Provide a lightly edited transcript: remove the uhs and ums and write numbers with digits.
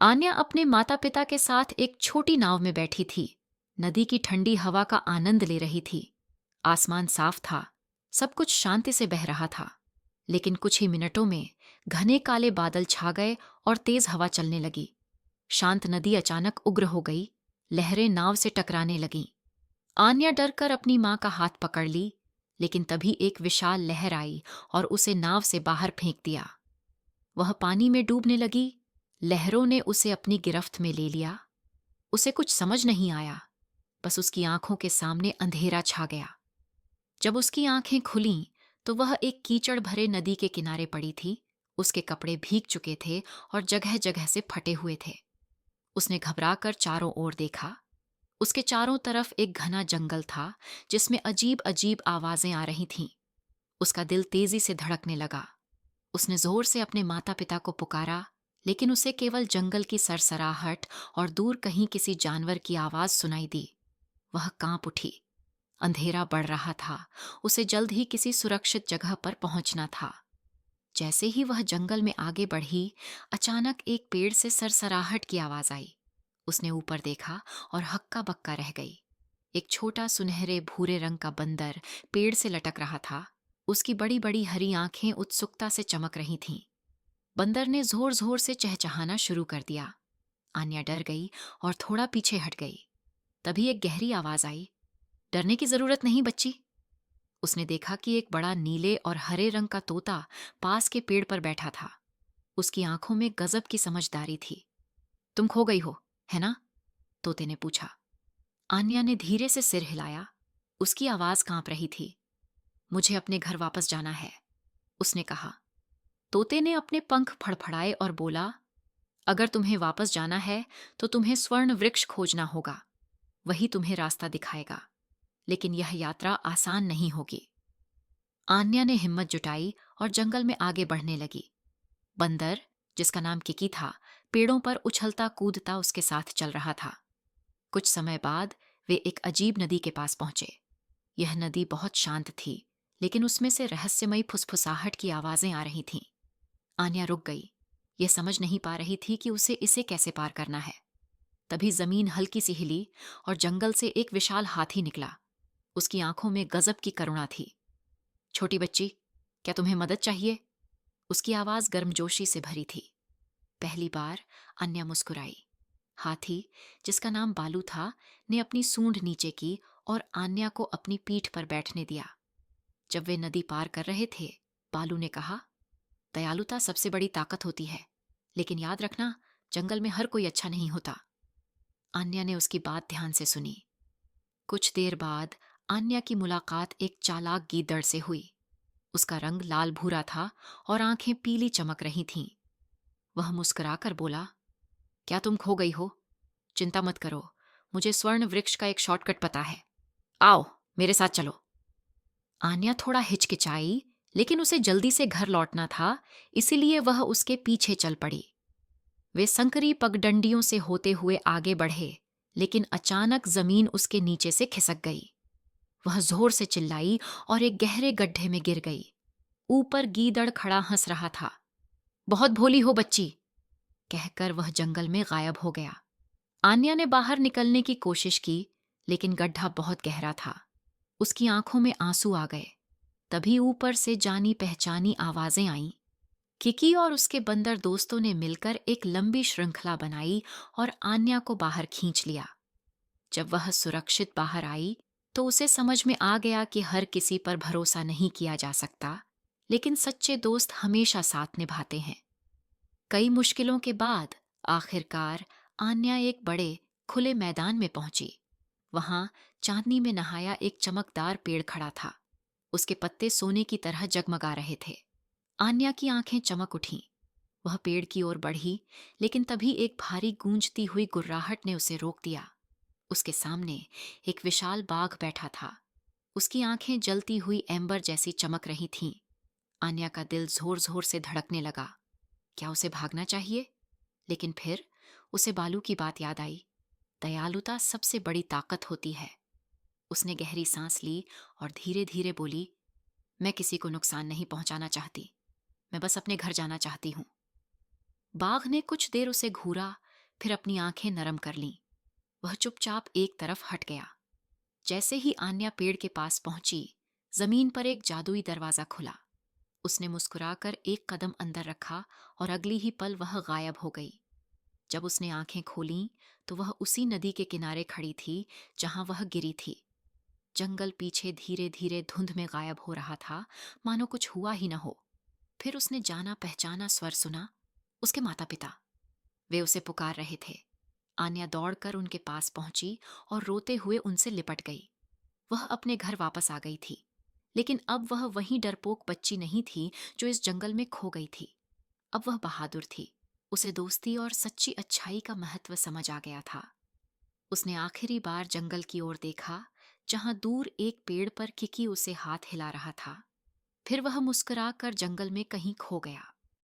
आन्या अपने माता पिता के साथ एक छोटी नाव में बैठी थी। नदी की ठंडी हवा का आनंद ले रही थी। आसमान साफ था। सब कुछ शांति से बह रहा था। लेकिन कुछ ही मिनटों में घने काले बादल छा गए और तेज हवा चलने लगी। शांत नदी अचानक उग्र हो गई। लहरें नाव से टकराने लगीं। आन्या डर कर अपनी मां का हाथ पकड़ ली, लेकिन तभी एक विशाल लहर आई और उसे नाव से बाहर फेंक दिया। वह पानी में डूबने लगी। लहरों ने उसे अपनी गिरफ्त में ले लिया। उसे कुछ समझ नहीं आया। बस उसकी आंखों के सामने अंधेरा छा गया। जब उसकी आंखें खुलीं तो वह एक कीचड़ भरे नदी के किनारे पड़ी थी। उसके कपड़े भीग चुके थे और जगह जगह से फटे हुए थे। उसने घबराकर चारों ओर देखा। उसके चारों तरफ एक घना जंगल था, जिसमें अजीब अजीब आवाजें आ रही थीं। उसका दिल तेजी से धड़कने लगा। उसने जोर से अपने माता पिता को पुकारा, लेकिन उसे केवल जंगल की सरसराहट और दूर कहीं किसी जानवर की आवाज सुनाई दी। वह कांप उठी। अंधेरा बढ़ रहा था। उसे जल्द ही किसी सुरक्षित जगह पर पहुंचना था। जैसे ही वह जंगल में आगे बढ़ी, अचानक एक पेड़ से सरसराहट की आवाज आई। उसने ऊपर देखा और हक्का बक्का रह गई। एक छोटा सुनहरे भूरे रंग का बंदर पेड़ से लटक रहा था। उसकी बड़ी बड़ी हरी आंखें उत्सुकता से चमक रही थीं। बंदर ने जोर जोर से चहचहाना शुरू कर दिया। आन्या डर गई और थोड़ा पीछे हट गई। तभी एक गहरी आवाज आई, डरने की जरूरत नहीं बच्ची। उसने देखा कि एक बड़ा नीले और हरे रंग का तोता पास के पेड़ पर बैठा था। उसकी आंखों में गजब की समझदारी थी। तुम खो गई हो, है ना? तोते ने पूछा। आन्या ने धीरे से सिर हिलाया। उसकी आवाज कांप रही थी। मुझे अपने घर वापस जाना है, उसने कहा। तोते ने अपने पंख फड़फड़ाए और बोला, अगर तुम्हें वापस जाना है तो तुम्हें स्वर्ण वृक्ष खोजना होगा। वही तुम्हें रास्ता दिखाएगा। लेकिन यह यात्रा आसान नहीं होगी। आन्या ने हिम्मत जुटाई और जंगल में आगे बढ़ने लगी। बंदर, जिसका नाम किकी था, पेड़ों पर उछलता कूदता उसके साथ चल रहा था। कुछ समय बाद वे एक अजीब नदी के पास पहुंचे। यह नदी बहुत शांत थी, लेकिन उसमें से रहस्यमयी फुसफुसाहट की आवाजें आ रही थीं। आन्या रुक गई। यह समझ नहीं पा रही थी कि उसे इसे कैसे पार करना है। तभी जमीन हल्की सी हिली और जंगल से एक विशाल हाथी निकला। उसकी आंखों में गजब की करुणा थी। छोटी बच्ची, क्या तुम्हें मदद चाहिए? उसकी आवाज गर्मजोशी से भरी थी। पहली बार अन्या मुस्कुराई। हाथी, जिसका नाम बालू था, ने अपनी सूंड नीचे की और आन्या को अपनी पीठ पर बैठने दिया। जब वे नदी पार कर रहे थे, बालू ने कहा, दयालुता सबसे बड़ी ताकत होती है, लेकिन याद रखना, जंगल में हर कोई अच्छा नहीं होता। आन्या ने उसकी बात ध्यान से सुनी। कुछ देर बाद आन्या की मुलाकात एक चालाक गीदड़ से हुई। उसका रंग लाल भूरा था और आंखें पीली चमक रही थीं। वह मुस्कुराकर बोला, क्या तुम खो गई हो? चिंता मत करो, मुझे स्वर्ण वृक्ष का एक शॉर्टकट पता है। आओ, मेरे साथ चलो। आन्या थोड़ा हिचकिचाई, लेकिन उसे जल्दी से घर लौटना था, इसीलिए वह उसके पीछे चल पड़ी। वे संकरी पगडंडियों से होते हुए आगे बढ़े, लेकिन अचानक जमीन उसके नीचे से खिसक गई। वह जोर से चिल्लाई और एक गहरे गड्ढे में गिर गई। ऊपर गीदड़ खड़ा हंस रहा था। बहुत भोली हो बच्ची, कहकर वह जंगल में गायब हो गया। आन्या ने बाहर निकलने की कोशिश की, लेकिन गड्ढा बहुत गहरा था। उसकी आंखों में आंसू आ गए। तभी ऊपर से जानी पहचानी आवाजें आईं। किकी और उसके बंदर दोस्तों ने मिलकर एक लंबी श्रृंखला बनाई और आन्या को बाहर खींच लिया। जब वह सुरक्षित बाहर आई, तो उसे समझ में आ गया कि हर किसी पर भरोसा नहीं किया जा सकता, लेकिन सच्चे दोस्त हमेशा साथ निभाते हैं। कई मुश्किलों के बाद आखिरकार आन्या एक बड़े खुले मैदान में पहुंची। वहां चांदनी में नहाया एक चमकदार पेड़ खड़ा था। उसके पत्ते सोने की तरह जगमगा रहे थे। आन्या की आंखें चमक उठीं। वह पेड़ की ओर बढ़ी, लेकिन तभी एक भारी गूंजती हुई गुर्राहट ने उसे रोक दिया। उसके सामने एक विशाल बाघ बैठा था। उसकी आंखें जलती हुई एंबर जैसी चमक रही थीं। आन्या का दिल जोर जोर से धड़कने लगा। क्या उसे भागना चाहिए? लेकिन फिर उसे बालू की बात याद आई। दयालुता सबसे बड़ी ताकत होती है। उसने गहरी सांस ली और धीरे धीरे बोली, मैं किसी को नुकसान नहीं पहुंचाना चाहती। मैं बस अपने घर जाना चाहती हूँ। बाघ ने कुछ देर उसे घूरा, फिर अपनी आंखें नरम कर लीं। वह चुपचाप एक तरफ हट गया। जैसे ही आन्या पेड़ के पास पहुंची, जमीन पर एक जादुई दरवाजा खुला। उसने मुस्कुराकर एक कदम अंदर रखा और अगली ही पल वह गायब हो गई। जब उसने आंखें खोलीं तो वह उसी नदी के किनारे खड़ी थी जहां वह गिरी थी। जंगल पीछे धीरे धीरे धुंध में गायब हो रहा था, मानो कुछ हुआ ही न हो। फिर उसने जाना पहचाना स्वर सुना, उसके माता पिता। वे उसे पुकार रहे थे। आन्या दौड़कर उनके पास पहुंची और रोते हुए उनसे लिपट गई। वह अपने घर वापस आ गई थी, लेकिन अब वह वही डरपोक बच्ची नहीं थी जो इस जंगल में खो गई थी। अब वह बहादुर थी। उसे दोस्ती और सच्ची अच्छाई का महत्व समझ आ गया था। उसने आखिरी बार जंगल की ओर देखा, जहां दूर एक पेड़ पर किकी उसे हाथ हिला रहा था। फिर वह मुस्कुराकर जंगल में कहीं खो गया।